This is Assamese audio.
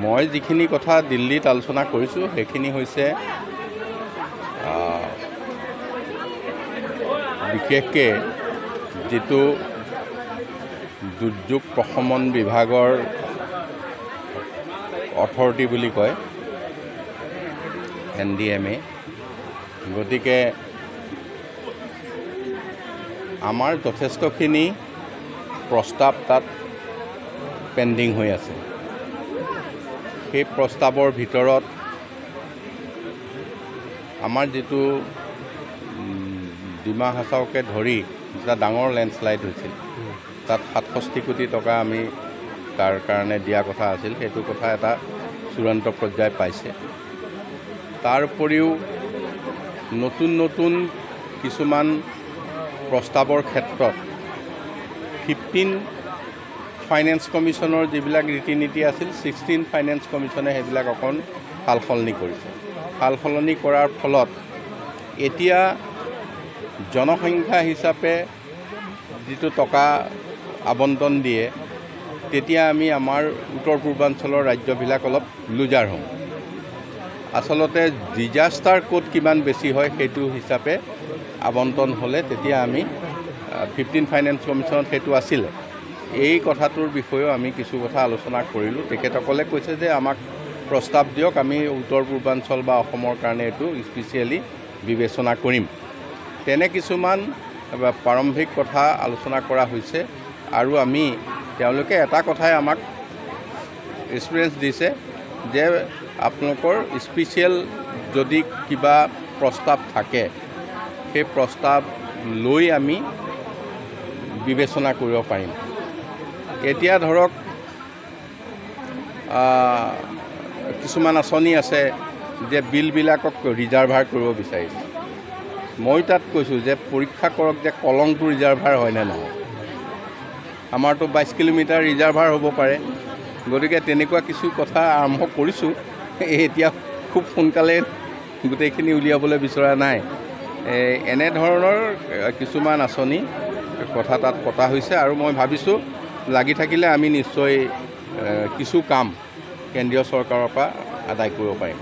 মই যিখিনি কথা দিল্লীত আলোচনা কৰিছোঁ সেইখিনি হৈছে বিশেষকৈ যিটো দুৰ্যোগ প্ৰশমন বিভাগৰ অথৰিটি বুলি কয় NDMA, গতিকে আমাৰ যথেষ্টখিনি প্ৰস্তাৱ তাত পেণ্ডিং হৈ আছে। সেই প্ৰস্তাৱৰ ভিতৰত আমাৰ যিটো ডিমা হাছাওকে ধৰি এটা ডাঙৰ লেণ্ডশ্লাইড হৈছিল, তাত 67 কোটি টকা আমি তাৰ কাৰণে দিয়া কথা আছিল, সেইটো কথা এটা চূড়ান্ত পৰ্যায় পাইছে। তাৰ উপৰিও নতুন নতুন কিছুমান প্ৰস্তাৱৰ ক্ষেত্ৰত 15 ফাইনেন্স কমিশ্যনৰ যিবিলাক ৰীতি নীতি আছিল 16 ফাইনেন্স কমিশ্যনে সেইবিলাক অকণ সাল সলনি কৰিছে। সাল সলনি কৰাৰ ফলত এতিয়া জনসংখ্যা হিচাপে যিটো টকা আবণ্টন দিয়ে, তেতিয়া আমি আমাৰ উত্তৰ পূৰ্বাঞ্চলৰ ৰাজ্যবিলাক অলপ লুজাৰ হওঁ। আচলতে ডিজাষ্টাৰ ক'ত কিমান বেছি হয় সেইটো হিচাপে আবণ্টন হ'লে তেতিয়া আমি 15 ফাইনেন্স কমিশ্যনত সেইটো আছিলে। এই কথাটোৰ বিষয়েও আমি কিছু কথা আলোচনা কৰিলোঁ। তেখেতসকলে কৈছে যে আমাক প্ৰস্তাৱ দিয়ক, আমি উত্তৰ পূৰ্বাঞ্চল বা অসমৰ কাৰণে এইটো স্পেচিয়েলি বিবেচনা কৰিম। তেনে কিছুমান প্ৰাৰম্ভিক কথা আলোচনা কৰা হৈছে আৰু তেওঁলোকে এটা কথাই আমাক এক্সপিৰিয়েঞ্চ দিছে যে আপোনালোকৰ স্পেচিয়েল যদি কিবা প্ৰস্তাৱ থাকে সেই প্ৰস্তাৱ লৈ আমি বিবেচনা কৰিব পাৰিম। এতিয়া ধৰক কিছুমান আঁচনি আছে যে বিলবিলাকক ৰিজাৰ্ভাৰ কৰিব বিচাৰিছে। মই তাত কৈছোঁ যে পৰীক্ষা কৰক যে কলংটো ৰিজাৰ্ভাৰ হয়নে নহয়। আমাৰতো 22 কিলোমিটাৰ ৰিজাৰ্ভাৰ হ'ব পাৰে। গতিকে তেনেকুৱা কিছু কথা আৰম্ভ কৰিছোঁ। এতিয়া খুব সোনকালে গোটেইখিনি উলিয়াবলৈ বিচৰা নাই। এনেধৰণৰ কিছুমান আঁচনি কথা তাত পতা হৈছে আৰু মই ভাবিছোঁ লাগি থাকিলে আমি নিশ্চয় কিছু কাম কেন্দ্ৰীয় চৰকাৰৰ পৰা আদায় কৰিব পাৰিম।